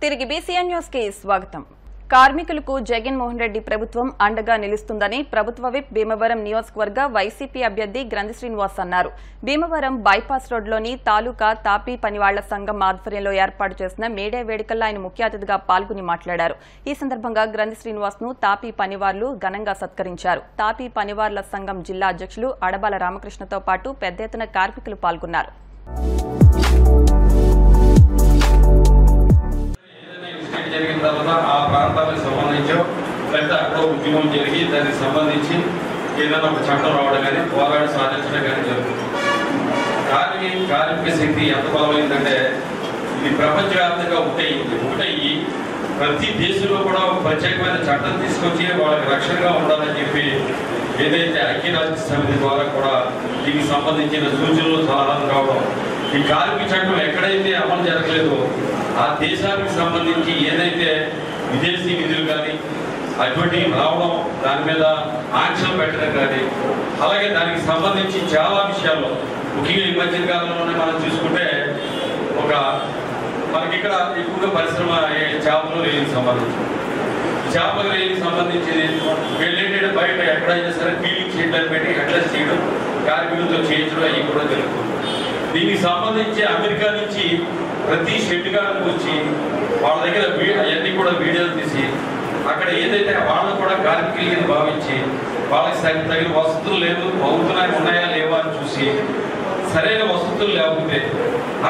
తిరిగి BCN news కి స్వాగతం. కార్మికులకు జగన్మోహన్ రెడ్డి ప్రభుత్వం అండగా నిలుస్తుందని ప్రభుత్వ విప్ భీమవరం నియోజకవర్గ వైసీపీ అభ్యర్థి గ్రంథి శ్రీనివాస్ అన్నారు. భీమవరం బైపాస్ రోడ్లోని తాలూకా తాపీ పనివాళ్ల సంఘం ఆధ్వర్యంలో ఏర్పాటు చేసిన మేడే వేడుకల్లో ఆయన ముఖ్య అతిథిగా పాల్గొని మాట్లాడారు. ఈ సందర్భంగా గ్రంథి శ్రీనివాస్ ను తాపీ పనివార్లు ఘనంగా సత్కరించారు. తాపీ పనివార్ల సంఘం జిల్లా అధ్యక్షులు అడబాల రామకృష్ణతో పాటు పెద్ద ఎత్తున కార్మికులు పాల్గొన్నారు. జరిగిన తర్వాత ఆ ప్రాంతాలకు సంబంధించి పెద్ద అక్కడ ఉద్యమం జరిగి దానికి సంబంధించి ఏదైనా ఒక చట్టం రావడం కానీ పోరాడి సాధించడం కానీ జరుగుతుంది. కార్మిక శక్తి ఎంత బలమైందంటే ఇది ప్రపంచవ్యాప్తంగా ఒకటయ్యి ప్రతి దేశంలో కూడా ఒక ప్రత్యేకమైన చట్టం తీసుకొచ్చి వాళ్ళకి రక్షణగా ఉండాలని చెప్పి ఏదైతే ఐక్యరాజ్య సమితి ద్వారా కూడా దీనికి సంబంధించిన సూచనలు సలహాలు రావడం, ఈ కార్మిక చట్టం ఎక్కడైతే అమలు జరగలేదో ఆ దేశానికి సంబంధించి ఏదైతే విదేశీ విధులు కానీ అటువంటివి రావడం, దాని మీద ఆంక్షలు పెట్టడం కానీ, అలాగే దానికి సంబంధించి చాలా విషయాల్లో ముఖ్యంగా ఈ మధ్య కాలంలోనే మనం చూసుకుంటే మనకి ఇక్కడ ఎక్కువగా పరిశ్రమ చేపల రేయికి సంబంధించి చేపల రేయికి సంబంధించి వెళ్ళేటప్పుడు బయట ఎక్కడైనా సరే ఫీలింగ్ చేయడానికి పెట్టి అడ్రస్ చేయడం, కార్మికులతో చేయించడం అవి కూడా జరుగుతుంది. దీనికి సంబంధించి అమెరికా నుంచి ప్రతి షెడ్ గారికి వచ్చి వాళ్ళ దగ్గర అవన్నీ కూడా వీడియోలు తీసి అక్కడ ఏదైతే వాళ్ళని కూడా కార్మికులకి భావించి వాళ్ళకి తగిన వసతులు లేదు ఉన్నాయా లేవా అని చూసి సరైన వసతులు లేకపోతే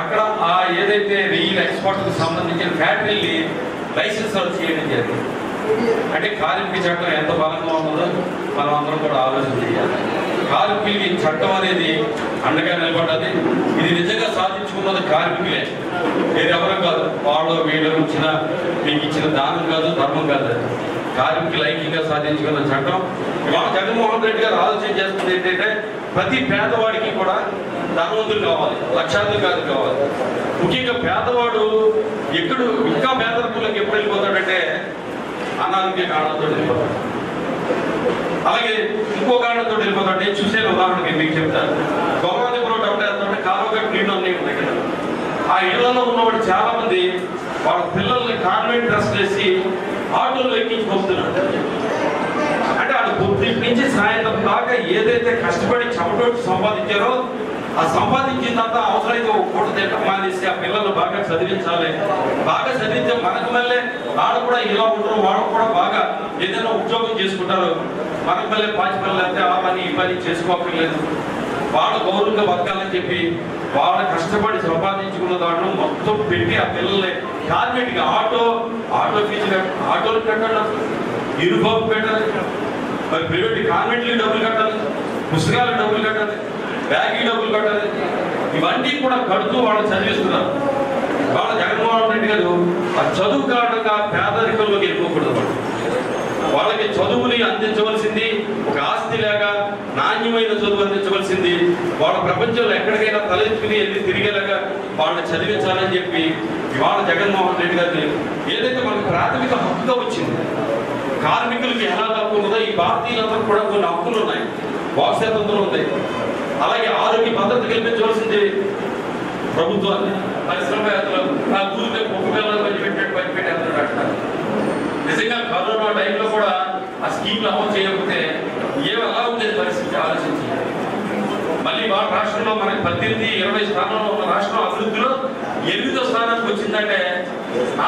అక్కడ ఆ ఏదైతే రియల్ ఎక్స్పోర్ట్కి సంబంధించిన ఫ్యాక్టరీని లైసెన్స్ చేయడం జరిగింది. అంటే కార్మిక చట్టం ఎంత బలంగా ఉన్నదో మనం అందరం కూడా ఆలోచన చేయాలి. కార్మికులకి చట్టం అనేది అండగా నిలబడ్డది. ఇది నిజంగా సాధించుకున్నది కార్మికులే, ఎవరో కాదు. వాళ్ళు వీళ్ళు మీకు ఇచ్చిన దానం కాదు, ధర్మం కాదు. కార్మికులు ఐక్యంగా సాధించుకున్న చట్టం. ఇవాళ జగన్మోహన్ రెడ్డి గారు ఆలోచన చేస్తుంది ఏంటంటే ప్రతి పేదవాడికి కూడా ధనవంతులు కావాలి, లక్షాధికారులు కావాలి. ముఖ్యంగా పేదవాడు ఇంకా పేదరికంలోకి ఎప్పుడు వెళ్ళిపోతాడంటే అనారోగ్య కారణంతో వెళ్ళిపోతాడు, అలాగే ఇంకో కారణంతో వెళ్ళిపోతాడు. నేను చూసే ఉదాహరణకి మీకు చెప్తాను. గవర్నమెంట్ అంటే కాలువగట్టు నీళ్ళు అన్నీ ఉన్నాయి కదా, ఆ ఇళ్లలో ఉన్నవాడు చాలా మంది వాళ్ళ పిల్లల్ని కాన్వెంట్ డ్రెస్ వేసి ఆటోలో ఎక్కించి పంపుతున్నాడు. అంటే వాళ్ళు పొద్దుటి నుంచి సాయంత్రం దాకా ఏదైతే కష్టపడి చెమటోటి సంపాదించారో ఆ సంపాదించిందంతా అవసరమైతే ఒక పూట తిట్టం మానేసి ఆ పిల్లలు బాగా చదివించాలి. బాగా చదివించే మనకు మళ్ళీ వాళ్ళు కూడా ఇలా ఉంటారు, వాళ్ళు కూడా బాగా ఏదైనా ఉద్యోగం చేసుకుంటారు. మనకు మళ్ళీ పాచి పనులు అయితే ఆ పని ఈ పని చేసుకోకర్లేదు. వాళ్ళు గౌరవంగా బతకాలని చెప్పి వాళ్ళ కష్టపడి సంపాదించుకున్న దాంట్లో మొత్తం పెట్టి ఆ పిల్లల్ని కార్మికుడికి ఆటో ఫీజు ఆటోలు కట్టాలి, యూనిఫామ్ పెట్టాలి, మరి ప్రైవేట్ కాన్వెంట్లకి డబ్బులు కట్టాలి, పుస్తకాలకు డబ్బులు కట్టాలి, బ్యాగ్కి డబ్బులు కట్టాలి. ఇవన్నీ కూడా కడుతూ వాళ్ళు చదివిస్తున్నారు. వాళ్ళ జగన్మోహన్ రెడ్డి గారు ఆ చదువు కారణంగా పేదరికంలోకి వెళ్ళిపోకూడదు. వాళ్ళకి చదువుని అందించవలసింది ఒక ఆస్తి లేగా నాణ్యమైన చదువు అందించవలసింది. వాళ్ళ ప్రపంచంలో ఎక్కడికైనా తలెత్తుకుని వెళ్ళి తిరిగేలాగా వాళ్ళని చదివించాలని చెప్పి ఇవాళ జగన్మోహన్ రెడ్డి గారిని ఏదైతే మనకు ప్రాథమిక హక్కుగా వచ్చింది, కార్మికులకి ఎలా హక్కు ఉన్నదో ఈ భారతీయులందరూ కూడా కొన్ని హక్కులు ఉన్నాయి, వాక్ స్వాతంత్రం ఉంది. అలాగే ఆరోగ్య భద్రత కల్పించవలసింది ప్రభుత్వాన్ని. పరిశ్రమవేత్తలు ఆ ఊరికే కుక్క పిల్లలు పంచిపెట్టేస్తున్నాడు. నిజంగా కరోనా టైంలో కూడా ఆ స్కీమ్లు అమలు చేయకపోతే ఎలా ఉండేది పరిస్థితి ఆలోచించి. మళ్ళీ వాళ్ళ రాష్ట్రంలో మనకి 18-20 స్థానంలో ఉన్న రాష్ట్రం అభివృద్ధిలో 8వ స్థానానికి వచ్చిందంటే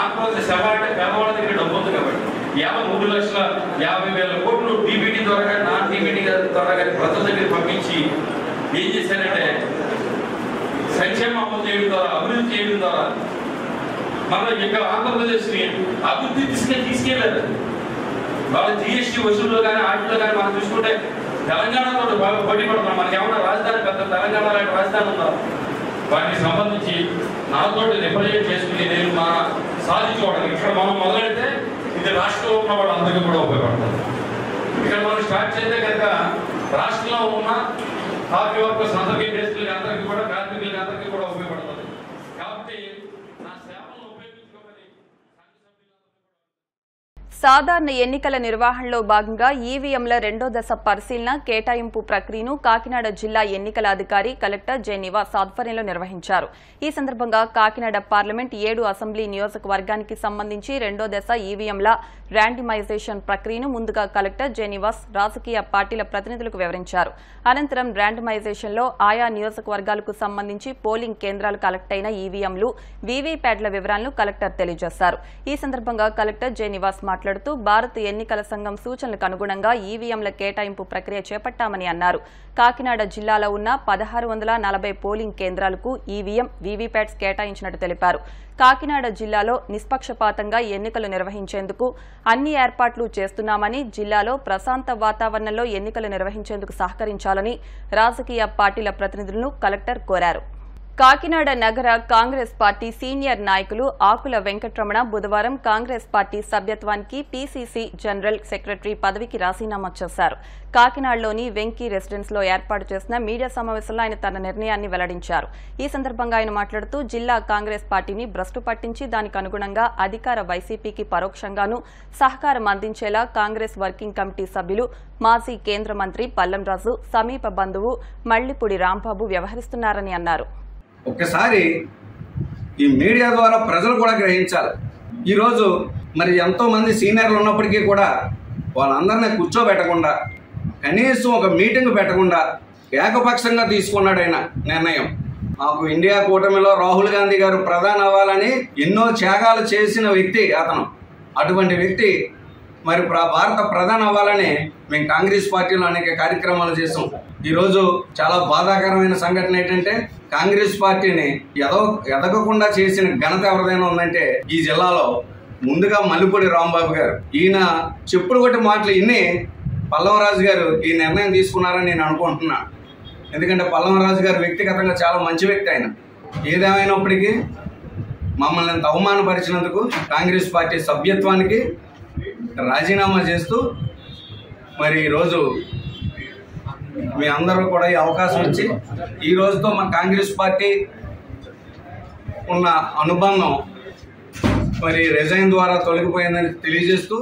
ఆత్మహత్య సవాలంటే పేదవాళ్ళ దగ్గర డబ్బు ఉంది కాబట్టి 53,50,000 కోట్లు డీబీటీ ద్వారా కానీ నాన్ డీబీటీ ద్వారా కానీ ప్రజల దగ్గర పంపించి ఏం చేశారంటే సంక్షేమ అమలు చేయడం ద్వారా, అభివృద్ధి చేయడం ద్వారా మన ఇక్కడ ఆంధ్రప్రదేశ్ని అభివృద్ధి తీసుకెళ్ళారు. వాళ్ళ జిఎస్టీ వసూల్లో కానీ వాటిలో కానీ మనం చూసుకుంటే తెలంగాణతో బాగా పోటీ పడుతున్నాం. మనకి ఏమన్నా రాజధాని పెద్ద తెలంగాణ లాంటి రాజధాని ఉందా? వాటికి సంబంధించి నాతో రిప్రజెంట్ చేసుకుని నేను మన సాధించుకోవడానికి ఇక్కడ మనం మొదలెడితే ఇది రాష్ట్రంలో ఉన్న వాళ్ళందరికీ కూడా ఉపయోగపడుతుంది. ఇక్కడ మనం స్టార్ట్ చేస్తే కనుక రాష్ట్రంలో ఉన్న హాఫీ వర్కర్స్ అందరికీ, బేసికల్గా అందరికీ కూడా, కార్మికులకి అందరికీ కూడా ఉపయోగపడుతుంది. కాబట్టి నా సేవలను ఉపయోగించుకోమని సాధారణ ఎన్నికల నిర్వహణలో భాగంగా ఈవీఎంల రెండో దశ పరిశీలన కేటాయింపు ప్రక్రియను కాకినాడ జిల్లా ఎన్నికల అధికారి కలెక్టర్ జె నివాస్ ఆధ్వర్యంలో నిర్వహించారు. ఈ సందర్భంగా కాకినాడ పార్లమెంట్ 7 అసెంబ్లీ నియోజకవర్గానికి సంబంధించి రెండో దశ ఈవీఎంల ర్యాండమైజేషన్ ప్రక్రియను ముందుగా కలెక్టర్ జె నివాస్ రాజకీయ పార్టీల ప్రతినిధులకు వివరించారు. అనంతరం ర్యాండమైజేషన్లో ఆయా నియోజకవర్గాలకు సంబంధించి పోలింగ్ కేంద్రాలు కలెక్ట్ అయిన ఈవీఎంలు, వీవీప్యాట్ల వివరాలను కలెక్టర్ తెలియజేశారు. ఈ సందర్భంగా కలెక్టర్ జె నివాస్ మాట్లాడుతూ భారత ఎన్నికల సంఘం సూచనలకు అనుగుణంగా ఈవీఎంల కేటాయింపు ప్రక్రియ చేపట్టామని అన్నారు. కాకినాడ జిల్లాలో ఉన్న 1640 పోలింగ్ కేంద్రాలకు ఈవీఎం, వీవీప్యాట్స్ కేటాయించినట్టు తెలిపారు. కాకినాడ జిల్లాలో నిష్పక్షపాతంగా ఎన్నికలు నిర్వహించేందుకు అన్ని ఏర్పాట్లు చేస్తున్నామని, జిల్లాలో ప్రశాంత వాతావరణంలో ఎన్నికలు నిర్వహించేందుకు సహకరించాలని రాజకీయ పార్టీల ప్రతినిధులను కలెక్టర్ కోరారు. కాకినాడ నగర కాంగ్రెస్ పార్టీ సీనియర్ నాయకులు ఆకుల వెంకటరమణ బుధవారం కాంగ్రెస్ పార్టీ సభ్యత్వానికి పీసీసీ జనరల్ సెక్రటరీ పదవికి రాజీనామా చేశారు. కాకినాడలోని వెంకీ రెసిడెన్స్ లో ఏర్పాటు చేసిన మీడియా సమావేశంలో ఆయన తన నిర్ణయాన్ని వెల్లడించారు. ఈ సందర్భంగా ఆయన మాట్లాడుతూ జిల్లా కాంగ్రెస్ పార్టీని భ్రష్టు పట్టించి దానికి అనుగుణంగా అధికార వైసీపీకి పరోక్షంగానూ సహకారం అందించేలా కాంగ్రెస్ వర్కింగ్ కమిటీ సభ్యులు, మాజీ కేంద్ర మంత్రి పల్లంరాజు, సమీప బంధువు మళ్లిపూడి రాంబాబు వ్యవహరిస్తున్నారని అన్నారు. ఒక్కసారి ఈ మీడియా ద్వారా ప్రజలు కూడా గ్రహించాలి. ఈరోజు మరి ఎంతో మంది సీనియర్లు ఉన్నప్పటికీ కూడా వాళ్ళందరినీ కూర్చోబెట్టకుండా, కనీసం ఒక మీటింగ్ పెట్టకుండా ఏకపక్షంగా తీసుకున్నాడు ఆయన నిర్ణయం. మాకు ఇండియా కూటమిలో రాహుల్ గాంధీ గారు ప్రధాని అవ్వాలని ఎన్నో త్యాగాలు చేసిన వ్యక్తి అతను. అటువంటి వ్యక్తి మరి భారత ప్రధాని అవ్వాలని మేము కాంగ్రెస్ పార్టీలో అనేక కార్యక్రమాలు చేసాం. ఈరోజు చాలా బాధాకరమైన సంఘటన ఏంటంటే, కాంగ్రెస్ పార్టీని ఎదగకుండా చేసిన ఘనత ఎవరిదైనా ఉందంటే ఈ జిల్లాలో ముందుగా మల్లిపూడి రాంబాబు గారు. ఈయన చెప్పుడు కొట్టి మాటలు ఇన్ని పల్లంరాజు గారు ఈ నిర్ణయం తీసుకున్నారని నేను అనుకుంటున్నాను. ఎందుకంటే పల్లంరాజు గారు వ్యక్తిగతంగా చాలా మంచి వ్యక్తి. ఆయన ఏదేమైనప్పటికీ మమ్మల్ని ఎంత అవమానపరిచినందుకు కాంగ్రెస్ పార్టీ సభ్యత్వానికి రాజీనామా చేస్తూ మరి ఈరోజు మీ అందరూ కూడా ఈ అవకాశం ఇచ్చి ఈ రోజుతో మా కాంగ్రెస్ పార్టీ ఉన్న అనుబంధం మరి రిజైన్ ద్వారా తొలగిపోయిందని తెలియజేస్తూ,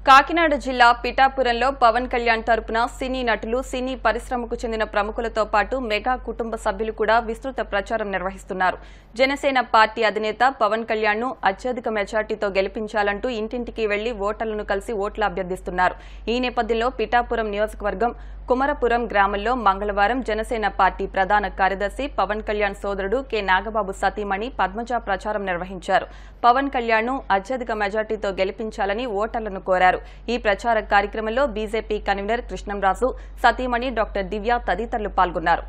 కాకినాడ జిల్లా పిఠాపురంలో పవన్ కళ్యాణ్ తరపున సినీ నటులు, సినీ పరిశ్రమకు చెందిన ప్రముఖులతో పాటు మెగా కుటుంబ సభ్యులు కూడా విస్తృత ప్రచారం నిర్వహిస్తున్నారు. జనసేన పార్టీ అధినేత పవన్ కళ్యాణ్ ను అత్యధిక మెజార్టీతో గెలిపించాలంటూ ఇంటింటికి వెళ్లి ఓటర్లను కలిసి ఓట్లు అభ్యర్థిస్తున్నారు. ఈ నేపథ్యంలో పిఠాపురం నియోజకవర్గం కుమరపురం గ్రామంలో మంగళవారం జనసేన పార్టీ ప్రధాన కార్యదర్శి పవన్ కళ్యాణ్ సోదరుడు కె నాగబాబు సతీమణి పద్మజ ప్రచారం నిర్వహించారు. పవన్ కళ్యాణ్ ను అత్యధిక మెజార్టీతో గెలిపించాలని ఓటర్లను కోరారు. ఈ ప్రచార కార్యక్రమంలో బీజేపీ కన్వీనర్ కృష్ణంరాజు, సతీమణి డాక్టర్ దివ్య తదితరులు పాల్గొన్నారు.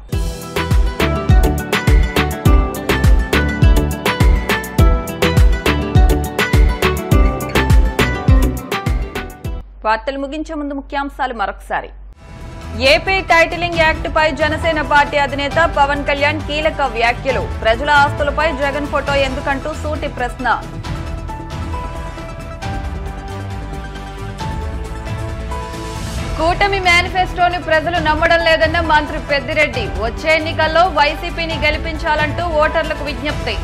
వార్తలు ముగించే ముందు ముఖ్యాంశాలు మరొకసారి. ఏపీ టైటిలింగ్ యాక్ట్ పై జనసేన పార్టీ అధినేత పవన్ కళ్యాణ్ కీలక వ్యాఖ్యలు. ప్రజల ఆస్తులపై జగన్ ఫోటో ఎందుకంటూ సూటి ప్రశ్న. కూటమి మేనిఫెస్టోని ప్రజలు నమ్మడం లేదన్న మంత్రి పెద్దిరెడ్డి. వచ్చే ఎన్నికల్లో వైసీపీని గెలిపించాలంటూ ఓటర్లకు విజ్ఞప్తి.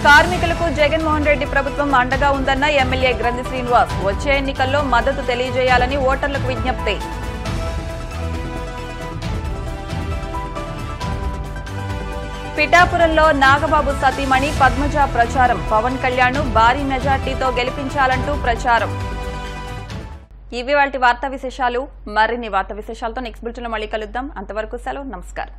కార్మికులకు జగన్మోహన్ రెడ్డి ప్రభుత్వం అండగా ఉందన్న ఎమ్మెల్యే గ్రంథి శ్రీనివాస్. వచ్చే ఎన్నికల్లో మద్దతు తెలియజేయాలని ఓటర్లకు విజ్ఞప్తి. పిఠాపురంలో నాగబాబు సతీమణి పద్మజ ప్రచారం. పవన్ కళ్యాణ్ భారీ మెజార్టీతో గెలిపించాలంటూ ప్రచారం. ఇవి వాటి వార్తా విశేషాలు. మరిన్ని వార్తా విశేషాలతో నెక్స్ట్ బులెటిన్లో మళ్ళీ కలుద్దాం. అంతవరకు సెలవు, నమస్కారం.